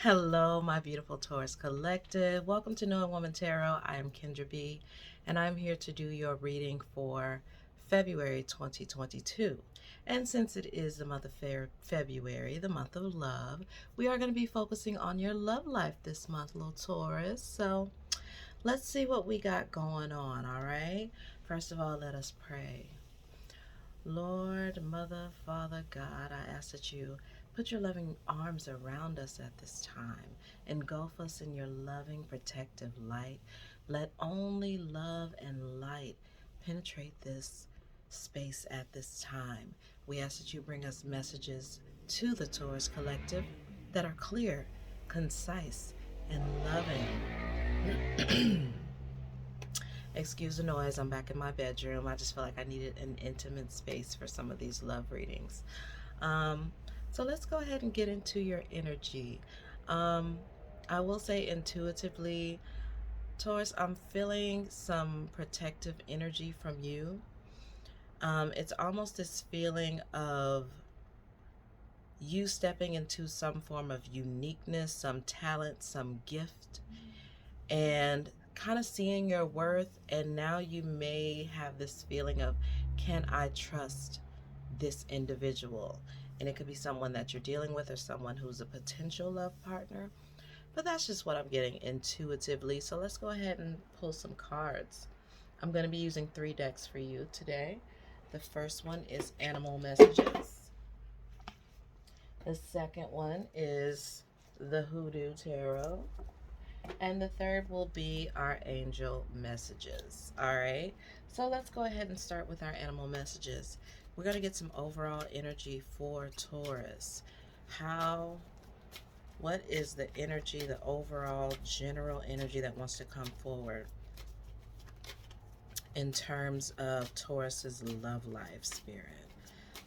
Hello, my beautiful Taurus Collective. Welcome to Knowing Woman Tarot. I am Kendra B, and I'm here to do your reading for February 2022. And since it is the month of February, the month of love, we are going to be focusing on your love life this month, little Taurus. So let's see what we got going on, all right? First of all, let us pray. Lord, Mother, Father, God, I ask that you put your loving arms around us at this time. Engulf us in your loving, protective light. Let only love and light penetrate this space at this time. We ask that you bring us messages to the Taurus Collective that are clear, concise, and loving. Excuse the noise, I'm back in my bedroom. I just feel like I needed an intimate space for some of these love readings. Um, so let's go ahead and get into your energy. Um, I will say intuitively, Taurus, I'm feeling some protective energy from you. It's almost this feeling of you stepping into some form of uniqueness, some talent, some gift, and kind of seeing your worth. And now you may have this feeling of, can I trust this individual? And it could be someone that you're dealing with or someone who's a potential love partner. But that's just what I'm getting intuitively. So let's go ahead and pull some cards. I'm going to be using 3 decks for you today. The first one is Animal Messages. The second one is the Hoodoo Tarot. And the third will be our angel messages. All right. So let's go ahead and start with our animal messages. We're going to get some overall energy for Taurus. What is the energy, the overall general energy that wants to come forward in terms of Taurus's love life, spirit?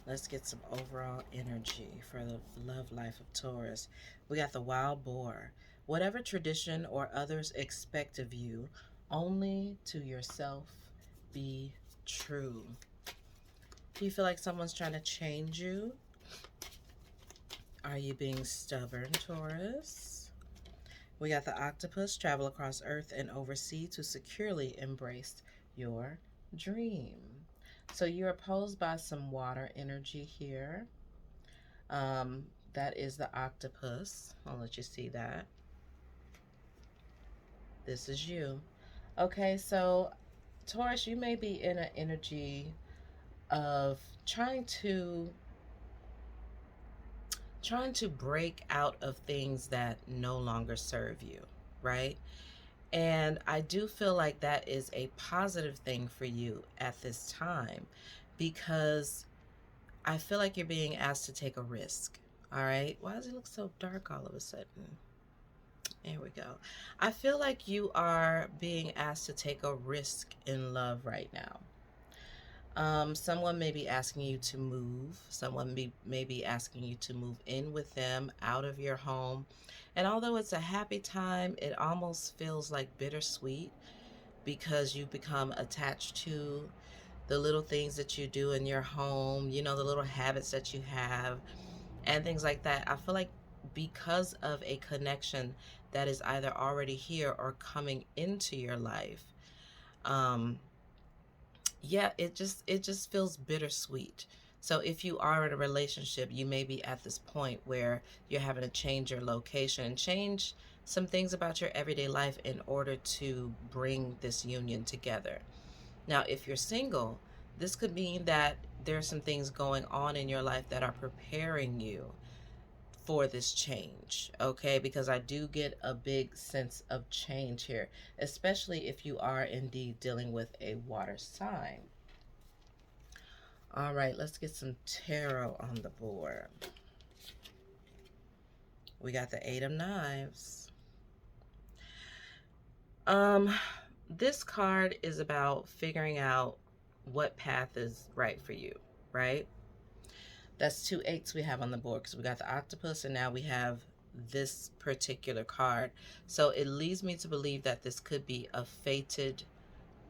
Let's get some overall energy for the love life of Taurus. We got the wild boar. Whatever tradition or others expect of you, only to yourself be true. Do you feel like someone's trying to change you? Are you being stubborn, Taurus? We got the octopus. Travel across earth and oversea to securely embrace your dream. So you're opposed by some water energy here. That is the octopus. I'll let you see that. This is you. Okay, so Taurus, you may be in an energy of trying to break out of things that no longer serve you, right? And I do feel like that is a positive thing for you at this time because I feel like you're being asked to take a risk. All right. Why does it look so dark all of a sudden? There we go. I feel like you are being asked to take a risk in love right now. Someone may be asking you to move. May be asking you to move in with them out of your home. And although it's a happy time, it almost feels like bittersweet because you become attached to the little things that you do in your home, the little habits that you have and things like that. I feel like because of a connection that is either already here or coming into your life, um, yeah, it just feels bittersweet. So if you are in a relationship, you may be at this point where you're having to change your location and change some things about your everyday life in order to bring this union together. Now, if you're single, this could mean that there's some things going on in your life that are preparing you for this change, okay? Because I do get a big sense of change here, especially if you are indeed dealing with a water sign. All right, let's get some tarot on the board. We got the Eight of Knives. This card is about figuring out what path is right for you, right? That's 2 8s we have on the board because we got the octopus and now we have this particular card. So it leads me to believe that this could be a fated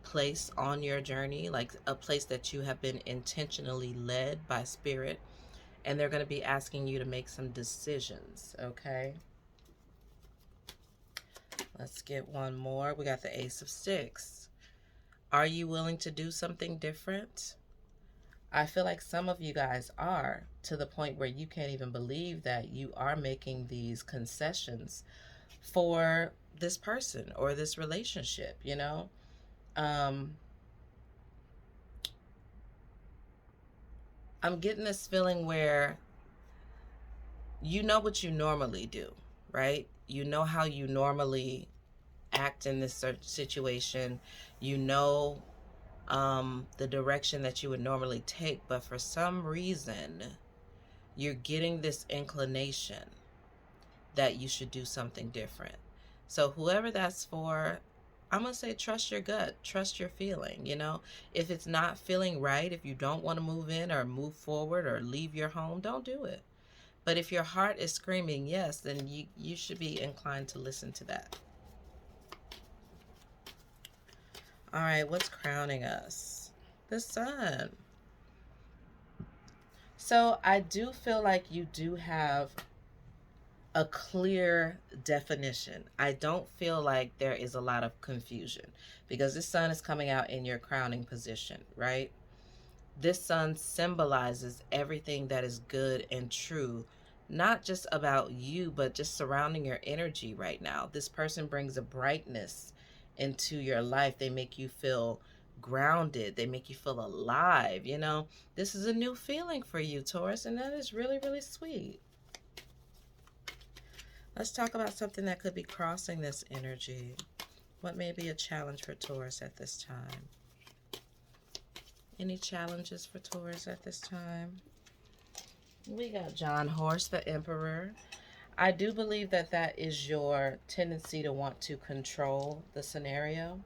place on your journey, like a place that you have been intentionally led by spirit, and they're going to be asking you to make some decisions, okay? Let's get one more. We got the Ace of Sticks. Are you willing to do something different? I feel like some of you guys are, to the point where you can't even believe that you are making these concessions for this person or this relationship, you know? I'm getting this feeling where you know what you normally do, right? You know how you normally act in this situation. You know the direction that you would normally take, but for some reason, you're getting this inclination that you should do something different. So whoever that's for, I'm going to say trust your gut, trust your feeling, you know? If it's not feeling right, if you don't want to move in or move forward or leave your home, don't do it. But if your heart is screaming yes, then you should be inclined to listen to that. All right, what's crowning us? The sun. So I do feel like you do have a clear definition. I don't feel like there is a lot of confusion because the sun is coming out in your crowning position, right? This sun symbolizes everything that is good and true, not just about you, but just surrounding your energy right now. This person brings a brightness into your life. They make you feel grounded. They make you feel alive. You know, this is a new feeling for you, Taurus, and that is really, really sweet. Let's talk about something that could be crossing this energy. What may be a challenge for Taurus at this time? Any challenges for Taurus at this time? We got John Horse, the Emperor. I do believe that that is your tendency to want to control the scenario.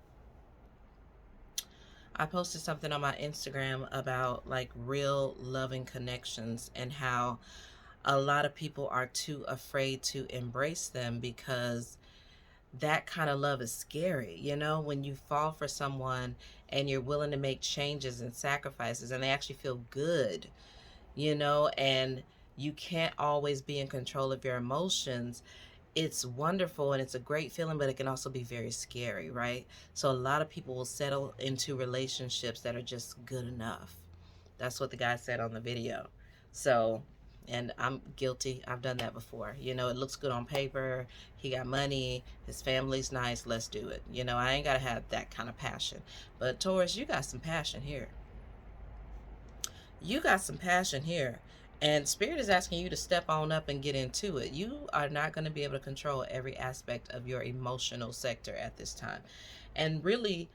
I posted something on my Instagram about like real loving connections and how a lot of people are too afraid to embrace them because that kind of love is scary. You know, when you fall for someone and you're willing to make changes and sacrifices and they actually feel good, you know, and you can't always be in control of your emotions. It's wonderful and it's a great feeling, but it can also be very scary, right? So a lot of people will settle into relationships that are just good enough. That's what the guy said on the video. So, and I'm guilty. I've done that before. You know, it looks good on paper. He got money. His family's nice. Let's do it. You know, I ain't got to have that kind of passion. But Taurus, you got some passion here. You got some passion here. And Spirit is asking you to step on up and get into it. You are not going to be able to control every aspect of your emotional sector at this time. And really,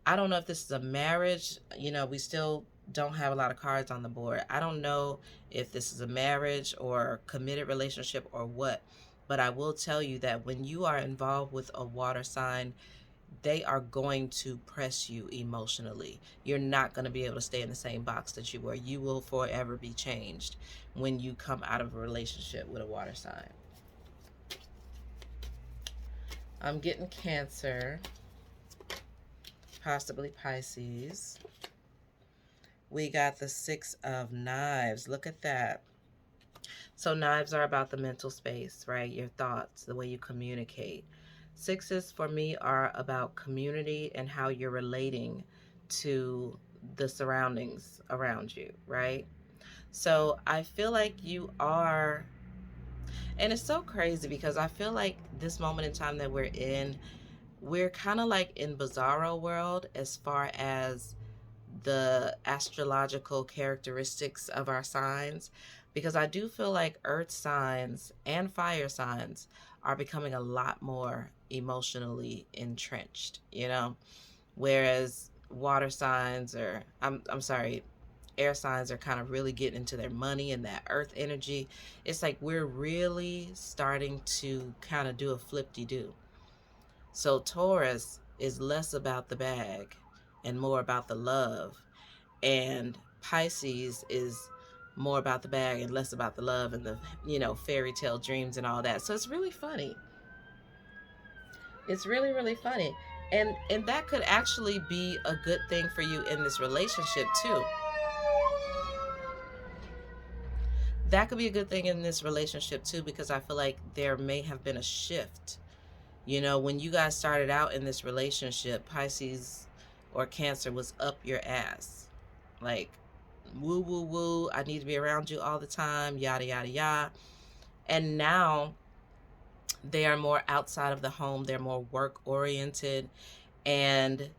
I don't know if this is a marriage. You know, we still don't have a lot of cards on the board. I don't know if this is a marriage or committed relationship or what. But I will tell you that when you are involved with a water sign, they are going to press you emotionally. You're not going to be able to stay in the same box that you were. You will forever be changed when you come out of a relationship with a water sign. I'm getting Cancer, possibly Pisces. We got the Six of Knives. Look at that. So knives are about the mental space, right? Your thoughts, the way you communicate. Sixes for me are about community and how you're relating to the surroundings around you, right? So I feel like you are, and it's so crazy because I feel like this moment in time that we're kind of like in bizarro world as far as the astrological characteristics of our signs, because I do feel like earth signs and fire signs are becoming a lot more emotionally entrenched, you know, whereas water signs or I'm sorry, air signs are kind of really getting into their money and that earth energy. It's like we're really starting to kind of do a flip-de-doo. So Taurus is less about the bag and more about the love, and Pisces is more about the bag and less about the love and the, you know, fairy tale dreams and all that. So it's really funny. It's really, really funny. And that could actually be a good thing for you in this relationship too. That could be a good thing in this relationship too, because I feel like there may have been a shift You know, when you guys started out in this relationship, Pisces or Cancer was up your ass. Like, woo, woo, woo, I need to be around you all the time, yada, yada, yada. And now they are more outside of the home, they're more work oriented, and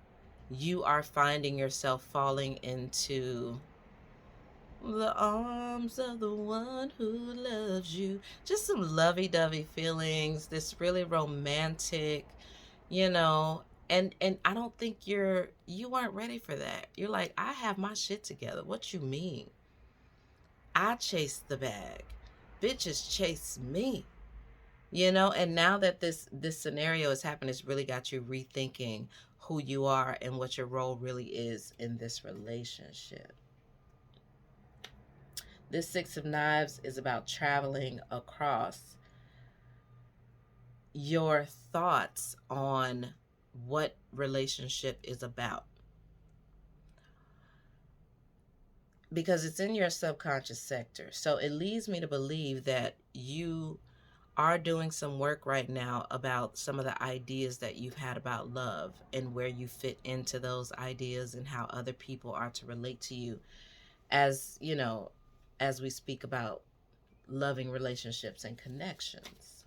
you are finding yourself falling into the arms of the one who loves you. Just some lovey-dovey feelings, this really romantic, you know, and I don't think you weren't ready for that. You're like, I have my shit together. What you mean? I chase the bag. Bitches chase me. You know, and now that this scenario has happened, it's really got you rethinking who you are and what your role really is in this relationship. This Six of Knives is about traveling across your thoughts on what relationship is about, because it's in your subconscious sector. So it leads me to believe that you are doing some work right now about some of the ideas that you've had about love and where you fit into those ideas and how other people are to relate to you, as you know, as we speak about loving relationships and connections.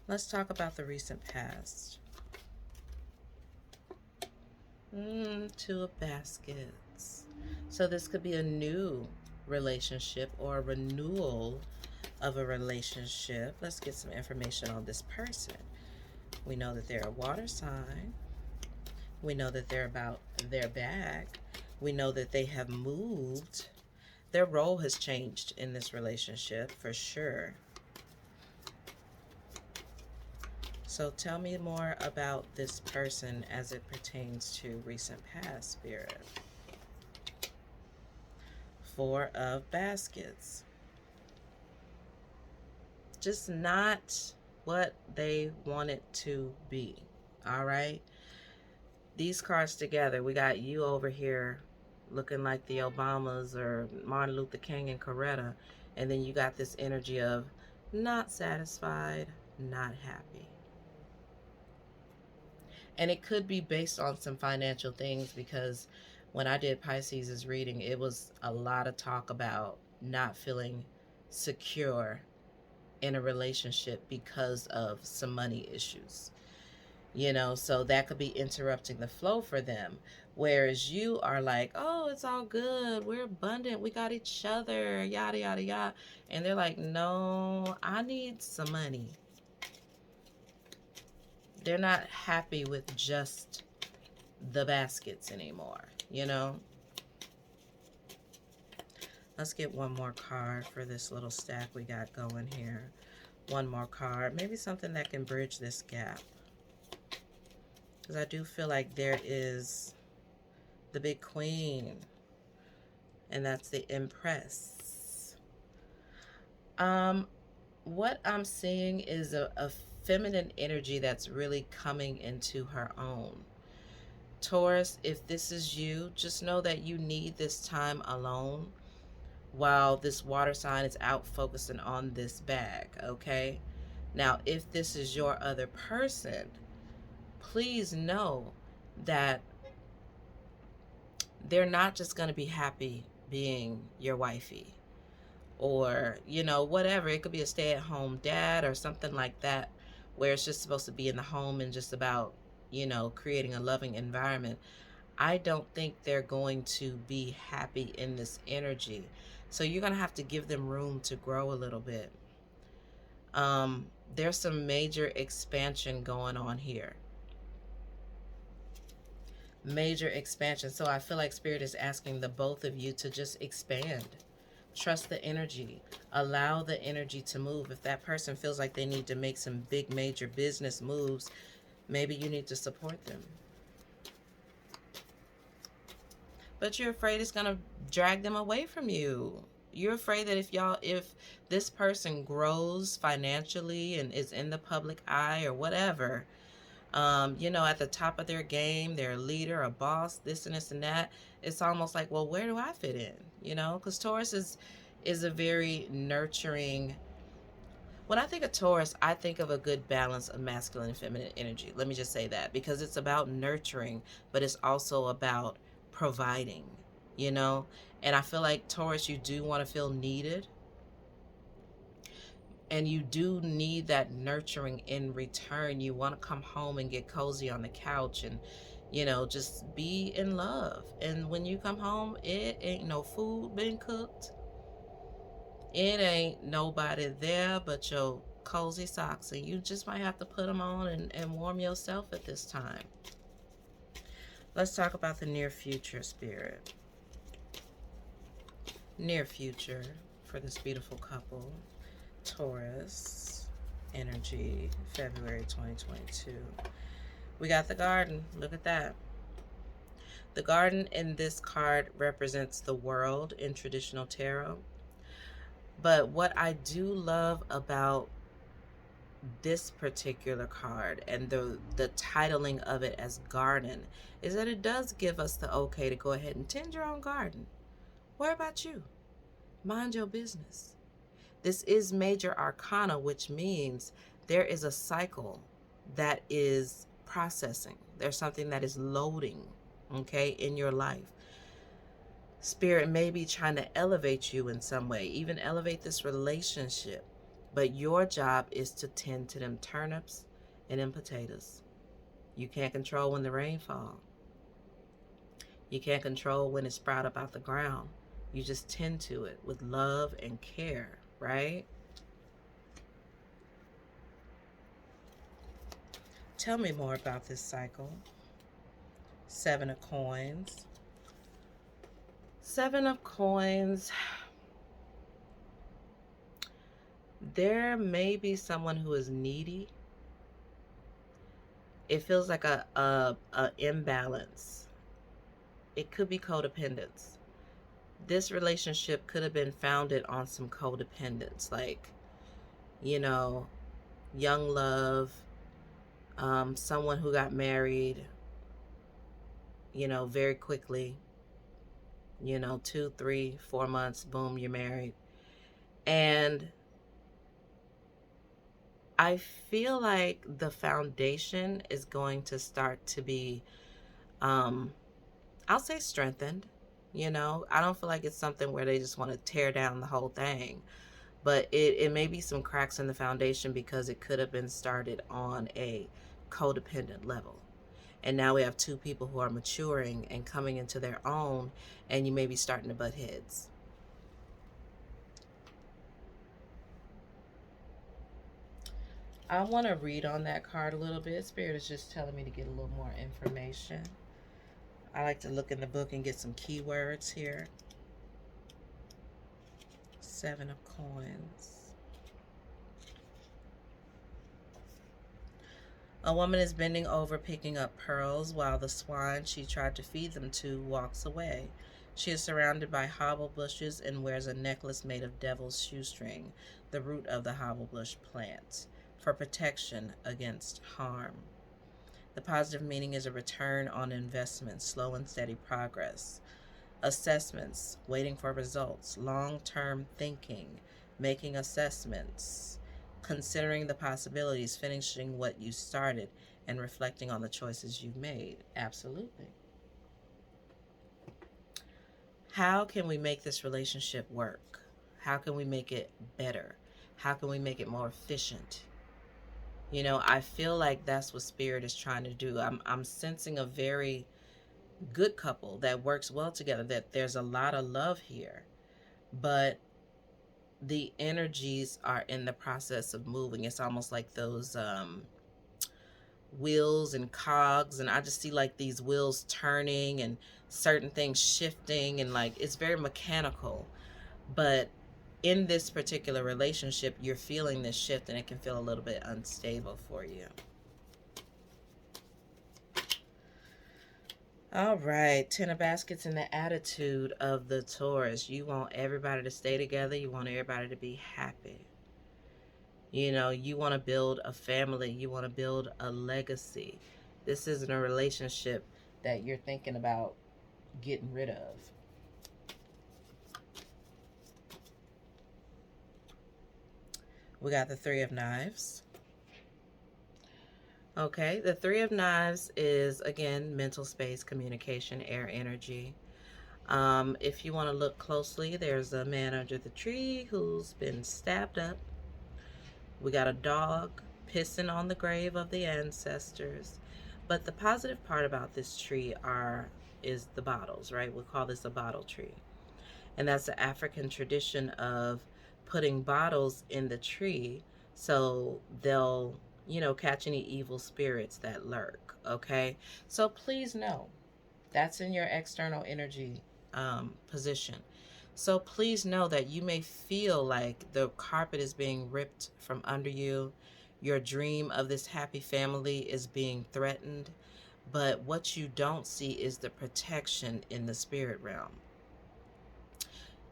Let's talk about the recent past. Two of Baskets. So this could be a new relationship or a renewal of a relationship. Let's get some information on this person. We know that they're a water sign. We know that they're about their bag. We know that they have moved. Their role has changed in this relationship for sure. So tell me more about this person as it pertains to recent past, Spirit. Four of Baskets. Just not what they want it to be. All right. These cards together, we got you over here looking like the Obamas or Martin Luther King and Coretta. And then you got this energy of not satisfied, not happy. And it could be based on some financial things, because when I did Pisces' reading, it was a lot of talk about not feeling secure in a relationship because of some money issues. You know, so that could be interrupting the flow for them. Whereas you are like, oh, it's all good. We're abundant. We got each other, yada, yada, yada. And they're like, no, I need some money. They're not happy with just the baskets anymore, you know? Let's get one more card for this little stack we got going here. One more card. Maybe something that can bridge this gap. Because I do feel like there is the big queen, and that's the Empress. What I'm seeing is a feminine energy that's really coming into her own. Taurus, if this is you, just know that you need this time alone while this water sign is out focusing on this bag, okay? Now, if this is your other person, please know that they're not just going to be happy being your wifey, or, you know, whatever. It could be a stay-at-home dad or something like that, where it's just supposed to be in the home and just about, you know, creating a loving environment. I don't think they're going to be happy in this energy. So you're going to have to give them room to grow a little bit. There's some major expansion going on here. Major expansion. So I feel like Spirit is asking the both of you to just expand. Trust the energy. Allow the energy to move. If that person feels like they need to make some big major business moves, maybe you need to support them. But you're afraid it's going to drag them away from you. You're afraid that if this person grows financially and is in the public eye or whatever, you know, at the top of their game, they're a leader, a boss, this and this and that, it's almost like, well, where do I fit in? You know, because Taurus is a very nurturing, When I think of Taurus, I think of a good balance of masculine and feminine energy. Let me just say that, because it's about nurturing, but it's also about providing, you know? And I feel like Taurus, you do want to feel needed, and you do need that nurturing in return. You want to come home and get cozy on the couch and, just be in love. And when you come home, it ain't no food been cooked. It ain't nobody there but your cozy socks, and you just might have to put them on and warm yourself at this time. Let's talk about the near future, Spirit. Near future for this beautiful couple. Taurus energy, February 2022. We got the garden. Look at that. The garden in this card represents the world in traditional tarot. But what I do love about this particular card and the titling of it as garden is that it does give us the okay to go ahead and tend your own garden. Worry about you. Mind your business. This is major arcana, which means there is a cycle that is processing. There's something that is loading, okay, in your life. Spirit may be trying to elevate you in some way, even elevate this relationship. But your job is to tend to them turnips and them potatoes. You can't control when the rain falls. You can't control when it sprout up out the ground. You just tend to it with love and care, right? Tell me more about this cycle. 7 of coins. 7 of coins. There may be someone who is needy. It feels like a imbalance. It could be codependence. This relationship could have been founded on some codependence, like, young love, someone who got married, very quickly, 2, 3, 4 months, boom, you're married. And I feel like the foundation is going to start to be, I'll say strengthened. I don't feel like it's something where they just want to tear down the whole thing. But it may be some cracks in the foundation because it could have been started on a codependent level. And now we have two people who are maturing and coming into their own, and you may be starting to butt heads. I want to read on that card a little bit. Spirit is just telling me to get a little more information. I like to look in the book and get some keywords here. 7 of coins. A woman is bending over picking up pearls while the swine she tried to feed them to walks away. She is surrounded by hobble bushes and wears a necklace made of devil's shoestring, the root of the hobblebush plant, for protection against harm. The positive meaning is a return on investment, slow and steady progress. Assessments, waiting for results, long-term thinking, making assessments, considering the possibilities, finishing what you started, and reflecting on the choices you've made. Absolutely. How can we make this relationship work? How can we make it better? How can we make it more efficient? I feel like that's what Spirit is trying to do. I'm sensing a very good couple that works well together, that there's a lot of love here, but the energies are in the process of moving. It's almost like those wheels and cogs, and I just see like these wheels turning and certain things shifting, and like it's very mechanical. But in this particular relationship, you're feeling this shift, and it can feel a little bit unstable for you. All right, 10 of baskets and the attitude of the Taurus. You want everybody to stay together. You want everybody to be happy. You want to build a family. You want to build a legacy. This isn't a relationship that you're thinking about getting rid of. We got the Three of Knives. Okay, the Three of Knives is, again, mental space, communication, air energy. If you want to look closely, there's a man under the tree who's been stabbed up. We got a dog pissing on the grave of the ancestors. But the positive part about this tree is the bottles, right? We call this a bottle tree. And that's the African tradition of putting bottles in the tree so they'll, catch any evil spirits that lurk, okay? So please know that's in your external energy position. So please know that you may feel like the carpet is being ripped from under you. Your dream of this happy family is being threatened. But what you don't see is the protection in the spirit realm.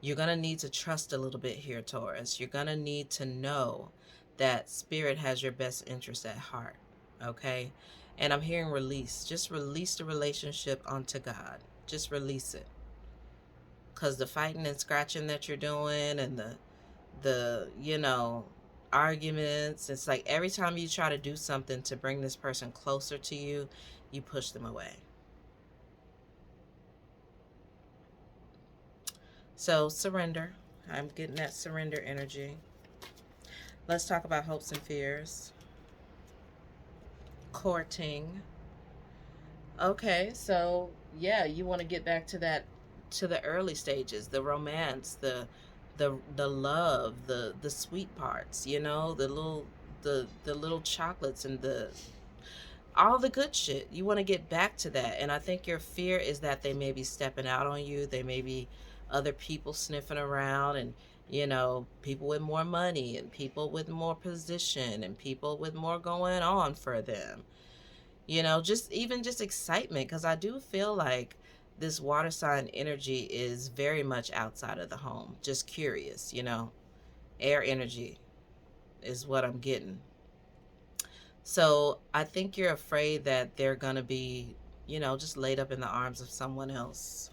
You're going to need to trust a little bit here, Taurus. You're going to need to know that spirit has your best interest at heart, okay? And I'm hearing release. Just release the relationship onto God. Just release it. Because the fighting and scratching that you're doing and the arguments, it's like every time you try to do something to bring this person closer to you, you push them away. So surrender. I'm getting that surrender energy. Let's talk about hopes and fears. Courting. Okay, so yeah, you want to get back to that, to the early stages, the romance, the love, the sweet parts, the little chocolates and the all the good shit. You want to get back to that. And I think your fear is that they may be stepping out on you. They may be other people sniffing around, and people with more money and people with more position and people with more going on for them. Just excitement, because I do feel like this water sign energy is very much outside of the home. Just curious, air energy is what I'm getting. So I think you're afraid that they're going to be, just laid up in the arms of someone else.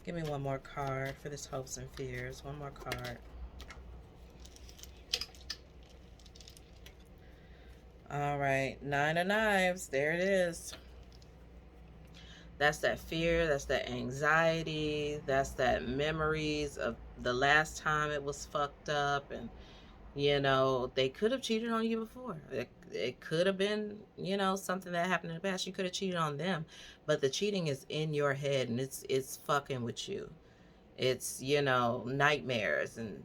Give me one more card for this hopes and fears. One more card. All right, Nine of Knives. There it is. That's that fear. That's that anxiety. That's that memories of the last time it was fucked up. And, they could have cheated on you before. It could have been, something that happened in the past. You could have cheated on them. But the cheating is in your head, and it's fucking with you. It's, nightmares and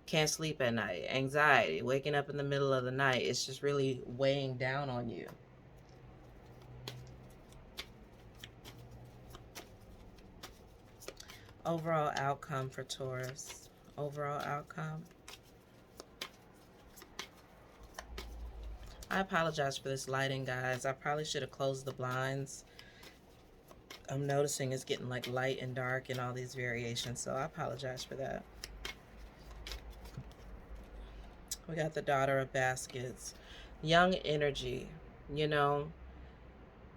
can't sleep at night, anxiety, waking up in the middle of the night. It's just really weighing down on you. Overall outcome for Taurus. Overall outcome. I apologize for this lighting, guys. I probably should have closed the blinds. I'm noticing it's getting like light and dark and all these variations, so I apologize for that. We got the Daughter of Baskets. Young energy.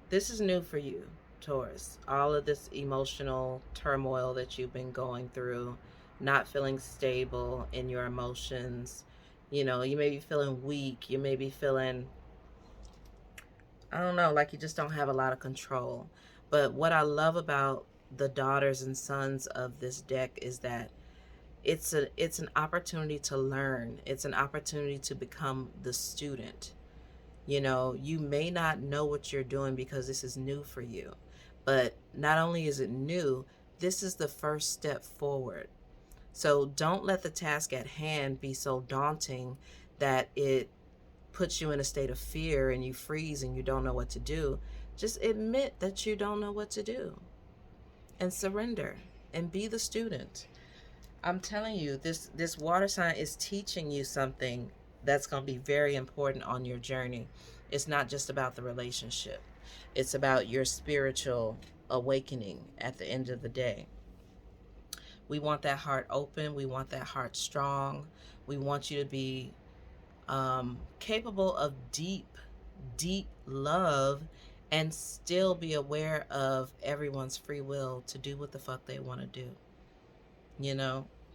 This is new for you, Taurus. All of this emotional turmoil that you've been going through, not feeling stable in your emotions. You may be feeling weak. You may be feeling, I don't know, like you just don't have a lot of control. But what I love about the daughters and sons of this deck is that it's an opportunity to learn. It's an opportunity to become the student. You may not know what you're doing because this is new for you. But not only is it new, this is the first step forward. So don't let the task at hand be so daunting that it puts you in a state of fear and you freeze and you don't know what to do. Just admit that you don't know what to do and surrender and be the student. I'm telling you, this water sign is teaching you something that's going to be very important on your journey. It's not just about the relationship. It's about your spiritual awakening at the end of the day. We want that heart open. We want that heart strong. We want you to be capable of deep, deep love and still be aware of everyone's free will to do what the fuck they want to do.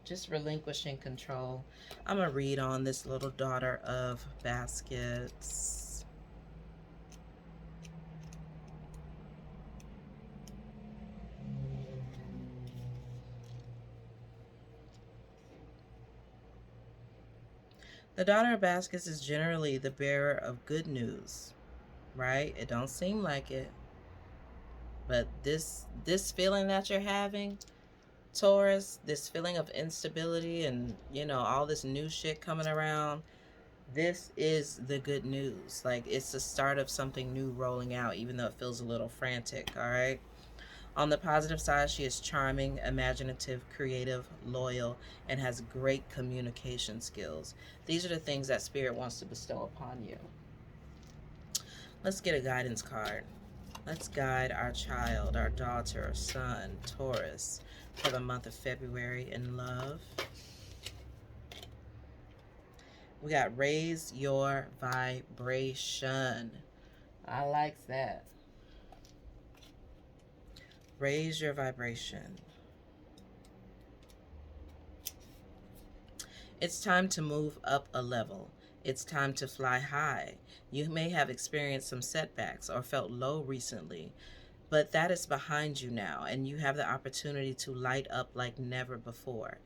Just relinquishing control. I'm going to read on this little daughter of baskets. The daughter of baskets is generally the bearer of good news, right? It don't seem like it, but this feeling that you're having, Taurus, this feeling of instability and, you know, all this new shit coming around, this is the good news. Like, it's the start of something new rolling out, even though it feels a little frantic, all right? On the positive side, she is charming, imaginative, creative, loyal, and has great communication skills. These are the things that Spirit wants to bestow upon you. Let's get a guidance card. Let's guide our child, our daughter, our son, Taurus, for the month of February in love. We got raise your vibration. I like that. Raise your vibration. It's time to move up a level. It's time to fly high. You may have experienced some setbacks or felt low recently, but that is behind you now, and you have the opportunity to light up like never before.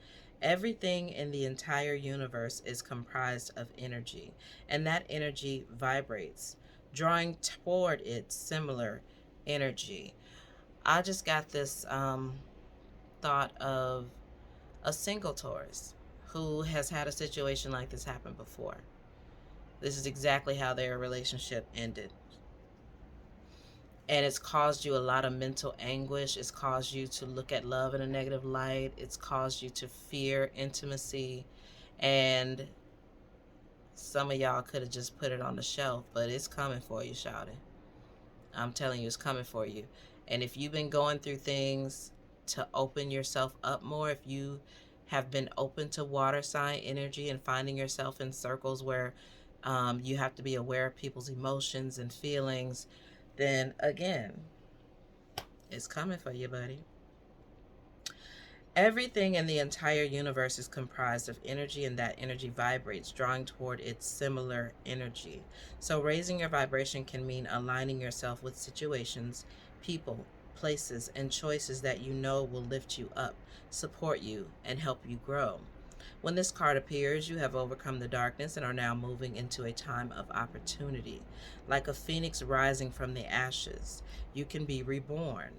Everything in the entire universe is comprised of energy, and that energy vibrates, drawing toward it similar energy. I just got this thought of a single Taurus who has had a situation like this happen before. This is exactly how their relationship ended. And it's caused you a lot of mental anguish. It's caused you to look at love in a negative light. It's caused you to fear intimacy. And some of y'all could have just put it on the shelf, but it's coming for you, shouting. I'm telling you, it's coming for you. And if you've been going through things to open yourself up more, if you have been open to water sign energy and finding yourself in circles where you have to be aware of people's emotions and feelings, then again, it's coming for you, buddy. Everything in the entire universe is comprised of energy, and that energy vibrates, drawing toward its similar energy. So raising your vibration can mean aligning yourself with situations, people, places, and choices that you know will lift you up, support you, and help you grow. When this card appears, you have overcome the darkness and are now moving into a time of opportunity. Like a phoenix rising from the ashes, you can be reborn.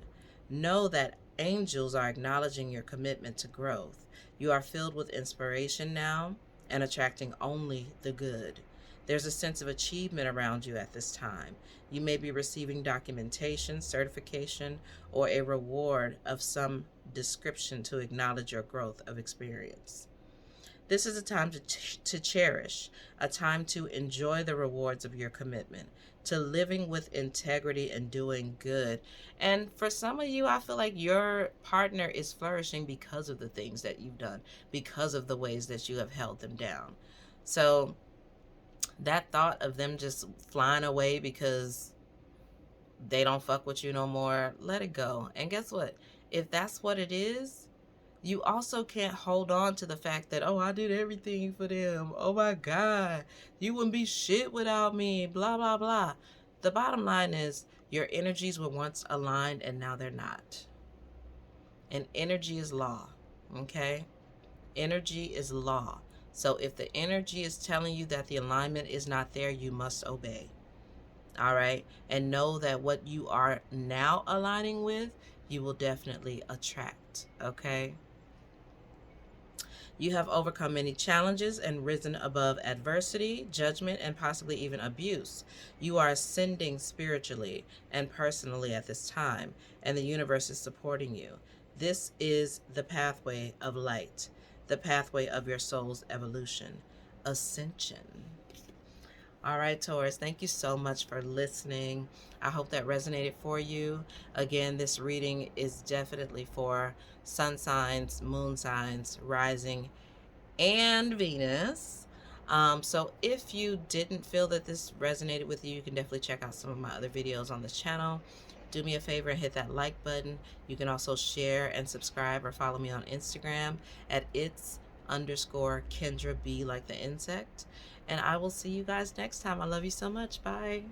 Know that angels are acknowledging your commitment to growth. You are filled with inspiration now and attracting only the good. There's a sense of achievement around you at this time. You may be receiving documentation, certification, or a reward of some description to acknowledge your growth of experience. This is a time to cherish, a time to enjoy the rewards of your commitment, to living with integrity and doing good. And for some of you, I feel like your partner is flourishing because of the things that you've done, because of the ways that you have held them down. So that thought of them just flying away because they don't fuck with you no more, let it go. And guess what? If that's what it is, you also can't hold on to the fact that, oh, I did everything for them. Oh my God, you wouldn't be shit without me, blah, blah, blah. The bottom line is your energies were once aligned and now they're not. And energy is law, okay? Energy is law. So if the energy is telling you that the alignment is not there, you must obey. All right? And know that what you are now aligning with, you will definitely attract, okay? You have overcome many challenges and risen above adversity, judgment, and possibly even abuse. You are ascending spiritually and personally at this time, and the universe is supporting you. This is the pathway of light, the pathway of your soul's evolution, ascension. All right, Taurus, thank you so much for listening. I hope that resonated for you. Again, this reading is definitely for sun signs, moon signs, rising, and Venus. So if you didn't feel that this resonated with you, you can definitely check out some of my other videos on this channel. do me a favor and hit that like button. You can also share and subscribe or follow me on Instagram at its_Kendra B, like the insect. And I will see you guys next time. I love you so much. Bye.